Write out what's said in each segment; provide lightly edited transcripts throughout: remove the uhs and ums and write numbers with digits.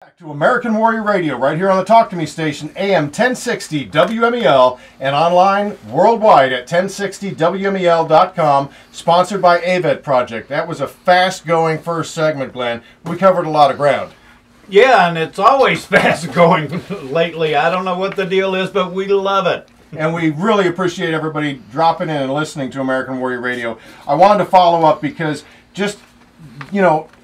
Back to American Warrior Radio, right here on the Talk to Me station, AM 1060 WMEL, and online worldwide at 1060WMEL.com, sponsored by AVET Project. That was a fast-going first segment, Glenn. We covered a lot of ground. Yeah, and it's always fast-going lately. I don't know what the deal is, but we love it. And we really appreciate everybody dropping in and listening to American Warrior Radio. I wanted to follow up because just,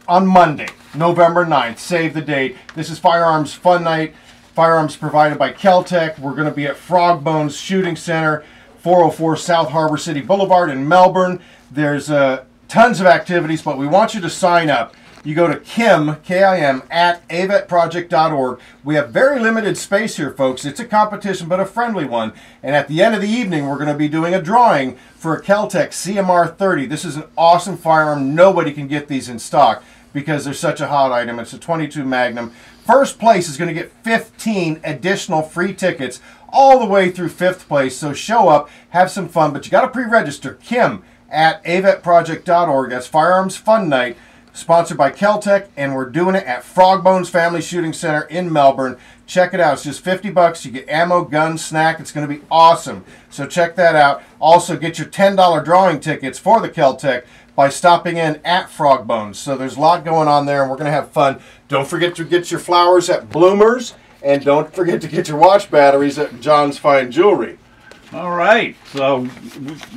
on Monday, November 9th, save the date. This is Firearms Fun Night. Firearms provided by Kel-Tec. We're going to be at Frog Bones Shooting Center, 404 South Harbor City Boulevard in Melbourne. There's tons of activities, but we want you to sign up. You go to Kim, K-I-M, at avetproject.org. We have very limited space here, folks. It's a competition, but a friendly one. And at the end of the evening, we're going to be doing a drawing for a Kel-Tec CMR 30. This is an awesome firearm. Nobody can get these in stock because they're such a hot item. It's a 22 Magnum. First place is going to get 15 additional free tickets all the way through 5th place. So show up, have some fun, but you got to pre-register. Kim at avetproject.org. That's Firearms Fun Night, sponsored by Kel-Tec, and we're doing it at Frog Bones Family Shooting Center in Melbourne. Check it out. It's just $50. You get ammo, gun, snack. It's going to be awesome. So check that out. Also, get your $10 drawing tickets for the Kel-Tec by stopping in at Frog Bones. So there's a lot going on there, and we're going to have fun. Don't forget to get your flowers at Bloomers, and don't forget to get your watch batteries at John's Fine Jewelry. All right, so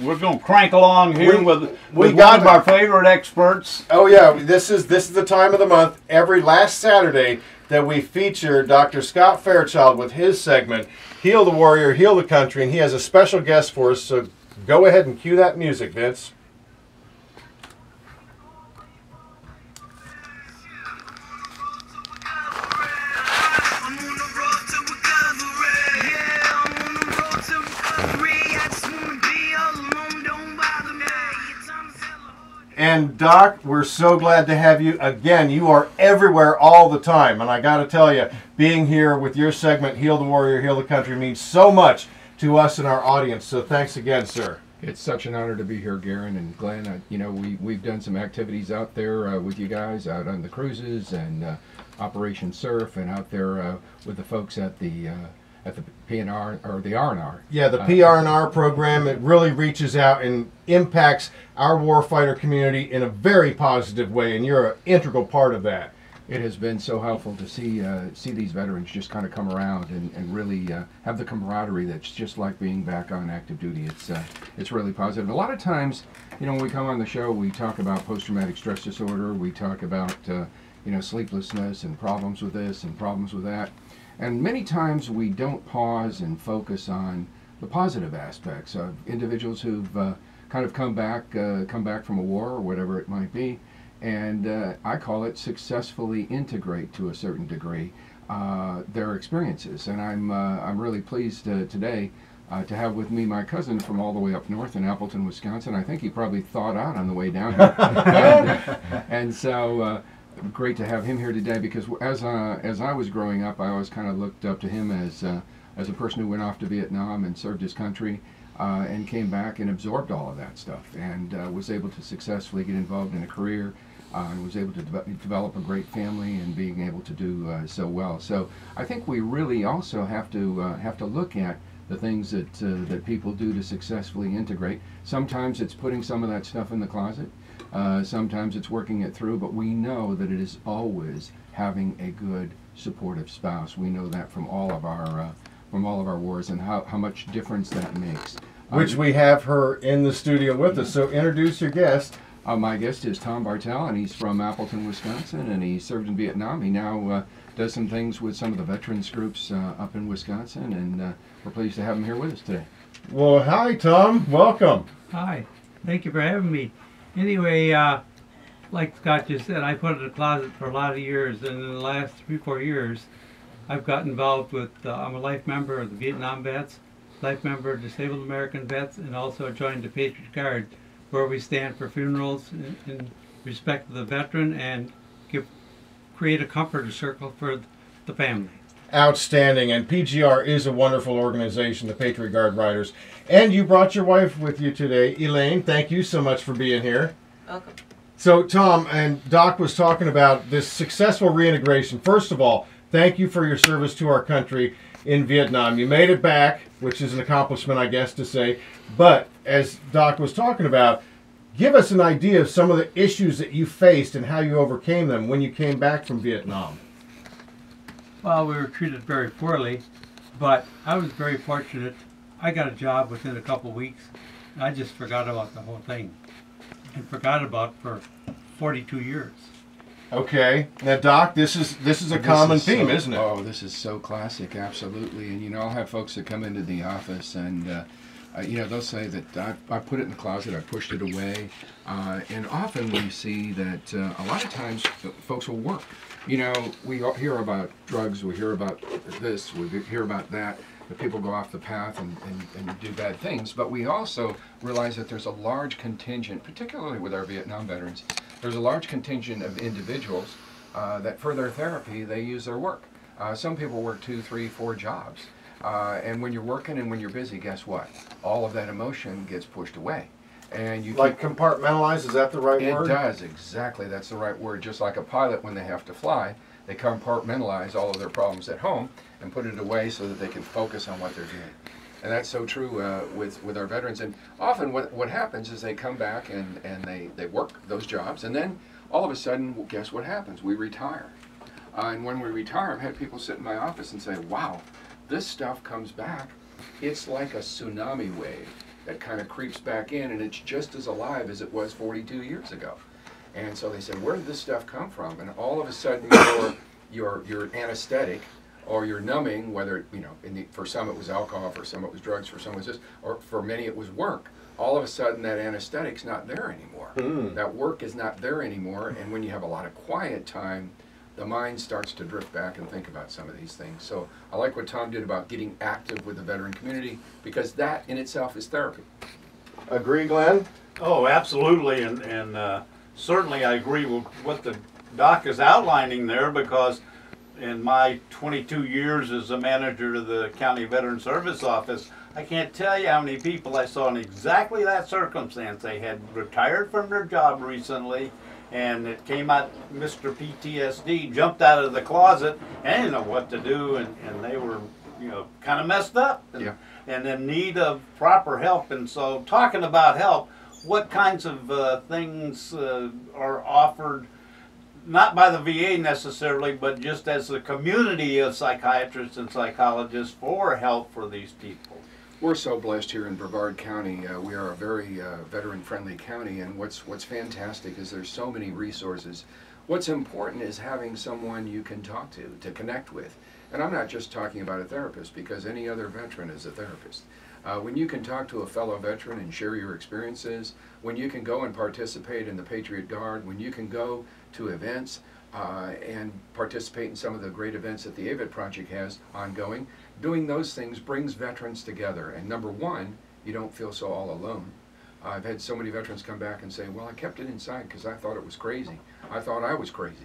we're going to crank along here with one of our favorite experts. Oh yeah, this is the time of the month, every last Saturday, that we feature Dr. Scott Fairchild with his segment, Heal the Warrior, Heal the Country, and he has a special guest for us, so go ahead and cue that music, Vince. And Doc, we're so glad to have you again. You are everywhere all the time. And I got to tell you, being here with your segment, Heal the Warrior, Heal the Country, means so much to us and our audience. So thanks again, sir. It's such an honor to be here, Garen and Glenn. We've done some activities out there with you guys, out on the cruises and Operation Surf, and out there with the folks at the PNR or the R&R. Yeah, the PR&R program, it really reaches out and impacts our warfighter community in a very positive way, and you're an integral part of that. It has been so helpful to see these veterans just kind of come around and really have the camaraderie that's just like being back on active duty. It's really positive. A lot of times, when we come on the show, we talk about post-traumatic stress disorder. We talk about sleeplessness and problems with this and problems with that. And many times we don't pause and focus on the positive aspects of individuals who've kind of come back from a war or whatever it might be, and I call it successfully integrate to a certain degree their experiences. And I'm really pleased today to have with me my cousin from all the way up north in Appleton, Wisconsin. I think he probably thawed out on the way down here, and so. Great to have him here today, because as I was growing up, I always kind of looked up to him as a person who went off to Vietnam and served his country and came back and absorbed all of that stuff, and was able to successfully get involved in a career and was able to develop a great family and being able to do so well. So I think we really also have to look at the things that people do to successfully integrate. Sometimes it's putting some of that stuff in the closet. Sometimes it's working it through, but we know that it is always having a good, supportive spouse. We know that from all of our wars, and how much difference that makes. Which we have her in the studio with us. So introduce your guest. My guest is Tom Bartel, and he's from Appleton, Wisconsin, and he served in Vietnam. He now does some things with some of the veterans groups up in Wisconsin, and we're pleased to have him here with us today. Well, hi, Tom. Welcome. Hi. Thank you for having me. Anyway, like Scott just said, I put it in the closet for a lot of years, and in the last 3-4 years, I've got involved with, I'm a life member of the Vietnam vets, life member of Disabled American Vets, and also joined the Patriot Guard, where we stand for funerals in respect to the veteran and create a comforter circle for the family. Outstanding. And PGR is a wonderful organization, the Patriot Guard Riders. And you brought your wife with you today, Elaine. Thank you so much for being here. Welcome. So, Tom and Doc was talking about this successful reintegration. First of all, thank you for your service to our country in Vietnam. You made it back, which is an accomplishment, I guess, to say. But as Doc was talking about, give us an idea of some of the issues that you faced and how you overcame them when you came back from Vietnam. Well, we were treated very poorly, but I was very fortunate. I got a job within a couple of weeks. And I just forgot about the whole thing, and forgot about it for 42 years. Okay. Now, Doc, this is a common theme, isn't it? Oh, this is so classic, absolutely. And I'll have folks that come into the office and they'll say that I put it in the closet, I pushed it away, and often we see that a lot of times folks will work. We hear about drugs, we hear about this, we hear about that. That people go off the path and do bad things, but we also realize that there's a large contingent, particularly with our Vietnam veterans, there's a large contingent of individuals that for their therapy, they use their work. Some people work 2, 3, 4 jobs. And when you're working and when you're busy, guess what? All of that emotion gets pushed away. And you Like compartmentalize, is that the right word? It does, exactly. That's the right word. Just like a pilot when they have to fly, they compartmentalize all of their problems at home and put it away so that they can focus on what they're doing. And that's so true with our veterans. And often what happens is they come back and they work those jobs, and then all of a sudden, well, guess what happens? We retire. And when we retire, I've had people sit in my office and say, wow, this stuff comes back. It's like a tsunami wave that kind of creeps back in, and it's just as alive as it was 42 years ago. And so they said, where did this stuff come from? And all of a sudden, your anesthetic or your numbing, whether, for some it was alcohol, for some it was drugs, for some it was this, or for many it was work. All of a sudden, that anesthetic's not there anymore. That work is not there anymore, and when you have a lot of quiet time, the mind starts to drift back and think about some of these things. So I like what Tom did about getting active with the veteran community, because that in itself is therapy. Agree, Glenn? Oh, absolutely, and certainly I agree with what the doc is outlining there, because in my 22 years as a manager of the County Veteran Service Office, I can't tell you how many people I saw in exactly that circumstance. They had retired from their job recently, and it came out, Mr. PTSD jumped out of the closet and didn't know what to do, and they were, kind of messed up and in need of proper help. And so, talking about help, what kinds of things are offered, not by the VA necessarily, but just as a community of psychiatrists and psychologists for help for these people? We're so blessed here in Brevard County. We are a very veteran-friendly county, and what's fantastic is there's so many resources. What's important is having someone you can talk to connect with. And I'm not just talking about a therapist, because any other veteran is a therapist. When you can talk to a fellow veteran and share your experiences, when you can go and participate in the Patriot Guard, when you can go to events and participate in some of the great events that the AVIT Project has ongoing, doing those things brings veterans together. And number one, you don't feel so all alone. I've had so many veterans come back and say, well, I kept it inside because I thought it was crazy. I thought I was crazy.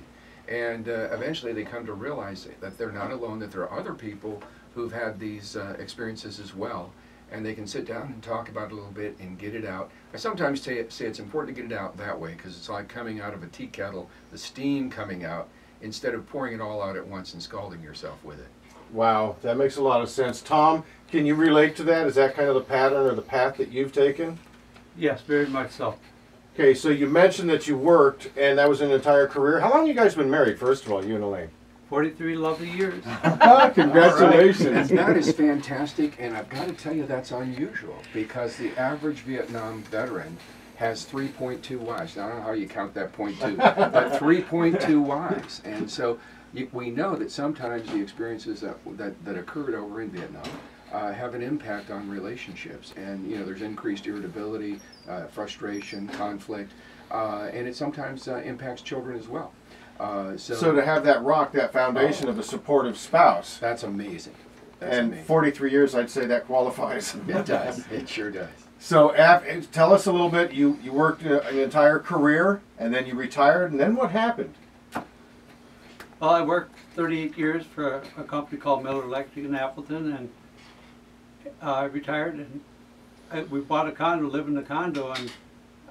And eventually they come to realize that they're not alone, that there are other people who've had these experiences as well. And they can sit down and talk about it a little bit and get it out. I sometimes say it's important to get it out that way, because it's like coming out of a tea kettle, the steam coming out, instead of pouring it all out at once and scalding yourself with it. Wow, that makes a lot of sense. Tom, can you relate to that? Is that kind of the pattern or the path that you've taken? Yes, very much so. Okay, so you mentioned that you worked, and that was an entire career. How long have you guys been married, first of all, you and Elaine? 43 lovely years. Congratulations. And that is fantastic, and I've got to tell you that's unusual, because the average Vietnam veteran has 3.2 wives. Now, I don't know how you count that .2, but 3.2 wives. And so we know that sometimes the experiences that occurred over in Vietnam have an impact on relationships. And, there's increased irritability, frustration, conflict, and it sometimes impacts children as well. So to have that rock, that foundation of a supportive spouse. That's amazing. That's and amazing. 43 years, I'd say that qualifies. It does. It sure does. So tell us a little bit. You worked an entire career, and then you retired, and then what happened? Well, I worked 38 years for a company called Miller Electric in Appleton, and I retired, and we bought a condo, lived in a condo, and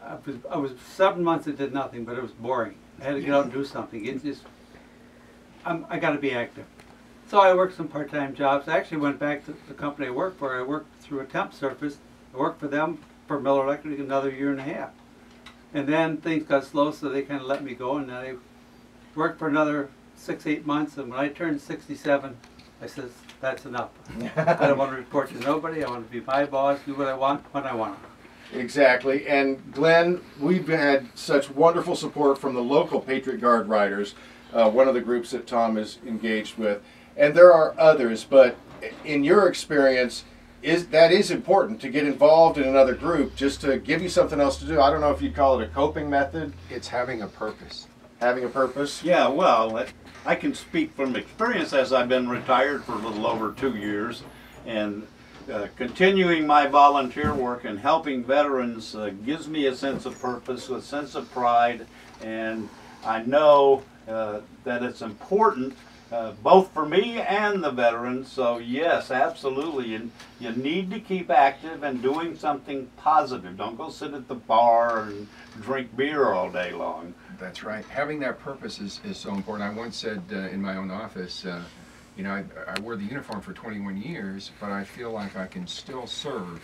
I was 7 months and did nothing, but it was boring. I had to get out and do something. It just, I got to be active. So I worked some part-time jobs. I actually went back to the company I worked for. I worked through a temp service. I worked for them for Miller Electric another 1.5 years. And then things got slow, so they kind of let me go. And then I worked for another 6-8 months. And when I turned 67, I said, that's enough. I don't want to report to nobody. I want to be my boss, do what I want, when I want. Exactly. And Glenn, we've had such wonderful support from the local Patriot Guard Riders, one of the groups that Tom is engaged with. And there are others, but in your experience, that is important to get involved in another group just to give you something else to do. I don't know if you'd call it a coping method. It's having a purpose. Having a purpose. Yeah, well, I can speak from experience as I've been retired for a little over 2 years, and continuing my volunteer work and helping veterans gives me a sense of purpose, a sense of pride, and I know that it's important both for me and the veterans. So yes, absolutely, you need to keep active and doing something positive. Don't go sit at the bar and drink beer all day long. That's right. Having that purpose is so important. I once said in my own office, you know, I wore the uniform for 21 years, but I feel like I can still serve,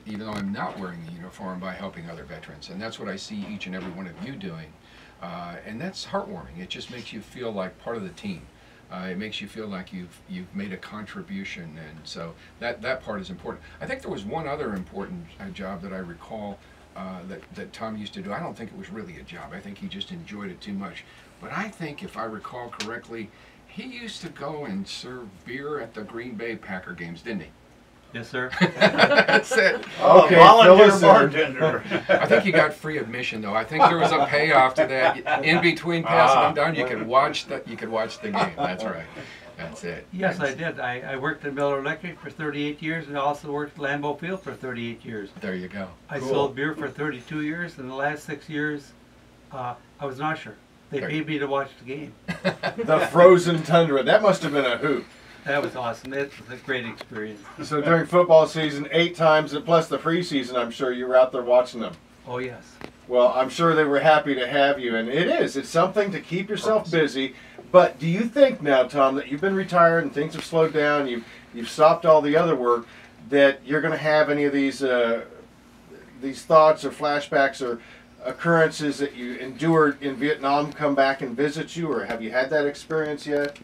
even though I'm not wearing the uniform, by helping other veterans. And that's what I see each and every one of you doing. And that's heartwarming. It just makes you feel like part of the team. It makes you feel like you've made a contribution, and so that part is important. I think there was one other important job that I recall that Tom used to do. I don't think it was really a job. I think he just enjoyed it too much. But I think, if I recall correctly, he used to go and serve beer at the Green Bay Packer games, didn't he? Yes, sir. That's it. Okay, Volunteer Phyllis, bartender. I think you got free admission, though. I think there was a payoff to that. In between passing them down, you could watch the game. That's right. That's it. Yes, I did. I worked at Miller Electric for 38 years, and I also worked at Lambeau Field for 38 years. There you go. I Cool. sold beer for 32 years, and the last 6 years, I was an usher. They paid me to watch the game. The frozen tundra. That must have been a hoot. That was awesome. It was a great experience. So during football season, 8 times, and plus the preseason, I'm sure you were out there watching them. Oh, yes. Well, I'm sure they were happy to have you, and it's something to keep yourself busy. But do you think now, Tom, that you've been retired and things have slowed down, you've stopped all the other work, that you're going to have any of these thoughts or flashbacks or occurrences that you endured in Vietnam come back and visit you, or have you had that experience yet?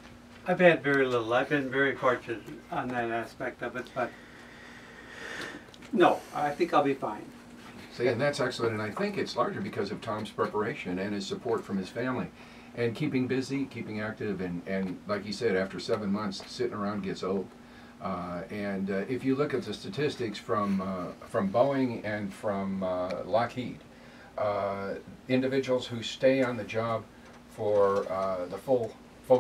I've had very little. I've been very fortunate on that aspect of it, but no, I think I'll be fine. See, and that's excellent, and I think it's largely because of Tom's preparation and his support from his family. And keeping busy, keeping active, and like you said, after 7 months, sitting around gets old. If you look at the statistics from Boeing and from Lockheed, individuals who stay on the job for the full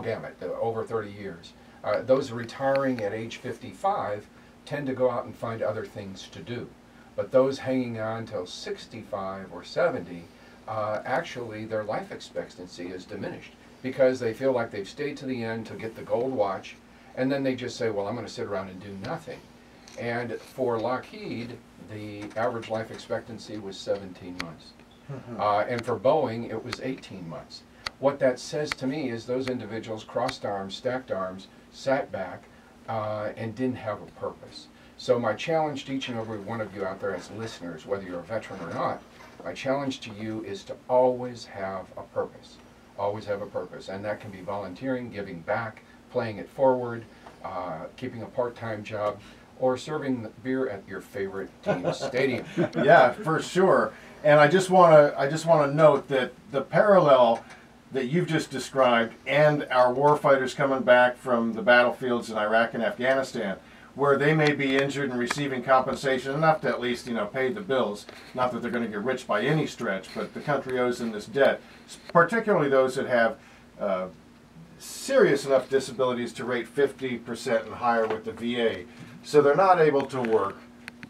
gamut, over 30 years, those retiring at age 55 tend to go out and find other things to do. But those hanging on till 65 or 70, actually their life expectancy is diminished because they feel like they've stayed to the end to get the gold watch, and then they just say, well, I'm going to sit around and do nothing. And for Lockheed, the average life expectancy was 17 months. And for Boeing, it was 18 months. What that says to me is those individuals crossed arms, stacked arms, sat back, and didn't have a purpose. So my challenge to each and every one of you out there as listeners, whether you're a veteran or not, my challenge to you is to always have a purpose. Always have a purpose. And that can be volunteering, giving back, playing it forward, keeping a part-time job, or serving beer at your favorite team's stadium. Yeah, for sure. And I just want to note that the parallel that you've just described and our warfighters coming back from the battlefields in Iraq and Afghanistan, where they may be injured and receiving compensation enough to at least, pay the bills. Not that they're going to get rich by any stretch, but the country owes them this debt. Particularly those that have serious enough disabilities to rate 50% and higher with the VA. So they're not able to work.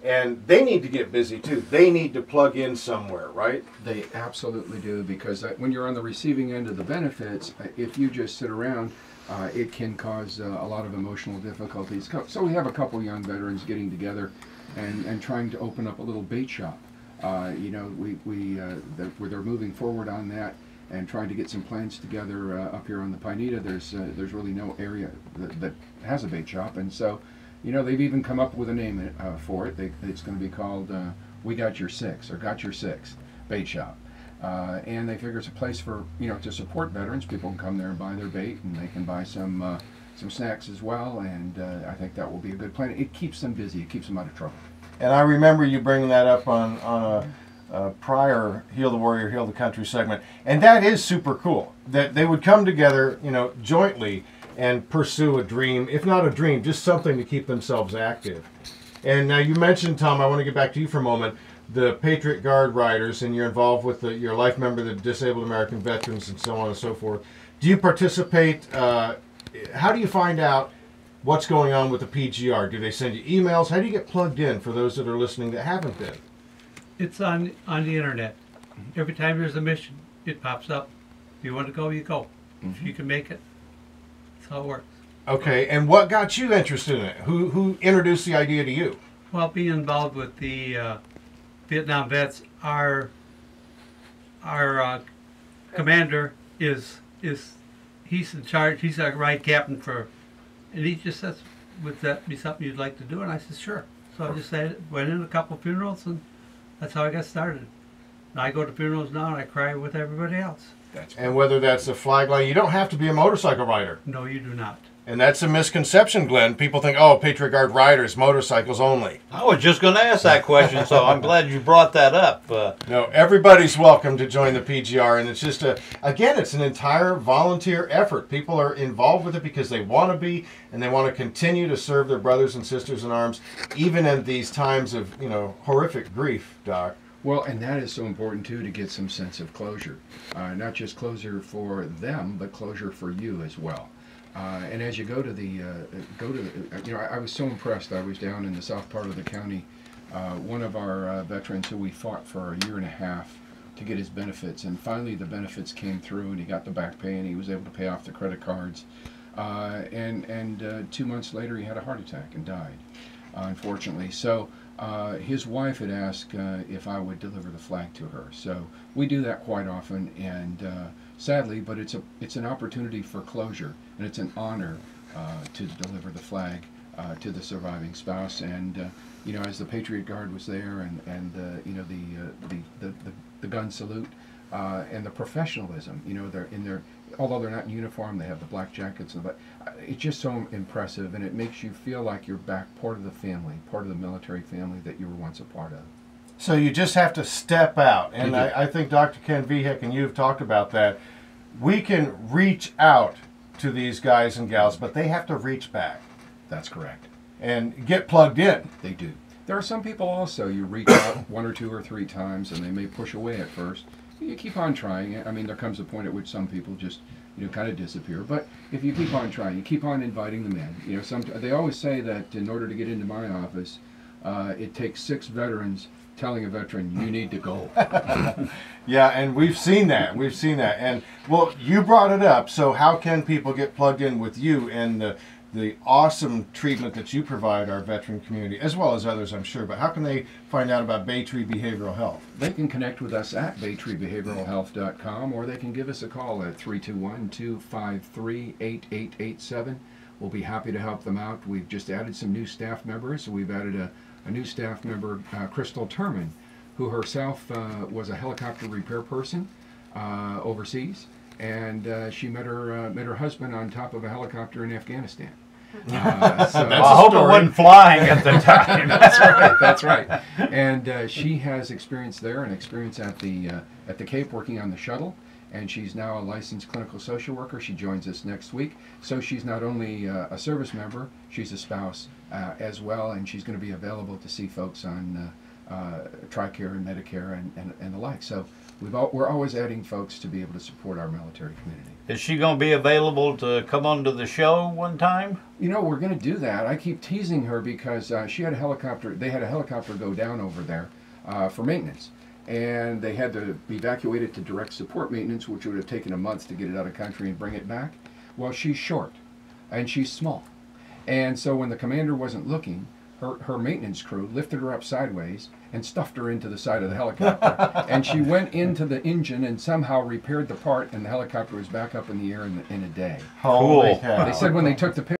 And they need to get busy too. They need to plug in somewhere, right? They absolutely do, because when you're on the receiving end of the benefits, if you just sit around, it can cause a lot of emotional difficulties. So we have a couple young veterans getting together and trying to open up a little bait shop You know, they're moving forward on that and trying to get some plans together up here on the Pineda. There's really no area that has a bait shop, and so, you know, they've even come up with a name for it. It's going to be called We Got Your Six, or Got Your Six Bait Shop. And they figure it's a place for, you know, to support veterans. People can come there and buy their bait, and they can buy some snacks as well. And I think that will be a good plan. It keeps them busy. It keeps them out of trouble. And I remember you bringing that up on a prior Heal the Warrior, Heal the Country segment. And that is super cool, that they would come together, you know, jointly and pursue a dream, if not a dream, just something to keep themselves active. And now you mentioned, Tom, I want to get back to you for a moment, the Patriot Guard Riders, and you're involved with your life member, the Disabled American Veterans, and so on and so forth. Do you participate? How do you find out what's going on with the PGR? Do they send you emails? How do you get plugged in for those that are listening that haven't been? It's on the internet. Every time there's a mission, it pops up. If you want to go, you go. If you can make it, that's how it works. Okay, and what got you interested in it? Who introduced the idea to you? Well, being involved with the Vietnam vets, our commander is he's in charge. He's our ride captain for, and he just says, "Would that be something you'd like to do?" And I said, "Sure." So I just went in a couple of funerals, and that's how I got started. And I go to funerals now, and I cry with everybody else. And whether that's a flag line, you don't have to be a motorcycle rider. No, you do not. And that's a misconception, Glenn. People think, oh, Patriot Guard riders, motorcycles only. I was just going to ask that question, so I'm glad you brought that up. No, everybody's welcome to join the PGR, and it's just again, it's an entire volunteer effort. People are involved with it because they want to be, and they want to continue to serve their brothers and sisters in arms, even in these times of, you know, horrific grief, Doc. Well, and that is so important too, to get some sense of closure, not just closure for them, but closure for you as well. And as you go to the, you know, I was so impressed. I was down in the south part of the county. One of our veterans who we fought for a year and a half to get his benefits, and finally the benefits came through, and he got the back pay, and he was able to pay off the credit cards. And 2 months later, he had a heart attack and died, unfortunately. So his wife had asked if I would deliver the flag to her. So we do that quite often, and sadly, but it's an opportunity for closure, and it's an honor to deliver the flag to the surviving spouse. And you know, as the Patriot Guard was there, and you know, the gun salute, and the professionalism, you know, they're in their, although they're not in uniform, they have the black jackets, but it's just so impressive, and it makes you feel like you're back part of the family, part of the military family that you were once a part of. So you just have to step out, and I think Dr. Ken Vihek and you have talked about that. We can reach out to these guys and gals, but they have to reach back. That's correct. And get plugged in. They do. There are some people also, you reach out 1 or 2 or 3 times, and they may push away at first. You keep on trying. I mean, there comes a point at which some people just, you know, kind of disappear. But if you keep on trying, you keep on inviting them in. You know, they always say that in order to get into my office, it takes 6 veterans telling a veteran, you need to go. Yeah, and we've seen that. We've seen that. And, well, you brought it up. So how can people get plugged in with you and the awesome treatment that you provide our veteran community, as well as others, I'm sure? But how can they find out about Baytree Behavioral Health? They can connect with us at baytreebehavioralhealth.com, or they can give us a call at 321-253-8887. We'll be happy to help them out. We've just added some new staff members. So we've added a new staff member, Crystal Turman, who herself was a helicopter repair person overseas, and she met her husband on top of a helicopter in Afghanistan. So I hope it wasn't flying at the time. That's right. That's right. And she has experience there and experience at the Cape working on the shuttle. And she's now a licensed clinical social worker. She joins us next week. So she's not only a service member, she's a spouse as well, and she's going to be available to see folks on TRICARE and Medicare and the like. So we're always adding folks to be able to support our military community. Is she going to be available to come onto the show one time? You know, we're going to do that. I keep teasing her because she had a helicopter. They had a helicopter go down over there for maintenance. And they had to be evacuated to direct support maintenance, which would have taken a month to get it out of country and bring it back. Well, she's short, and she's small. And so when the commander wasn't looking, her maintenance crew lifted her up sideways and stuffed her into the side of the helicopter. And she went into the engine and somehow repaired the part, and the helicopter was back up in the air in a day. Holy Cool. cow. They said when they took the picture,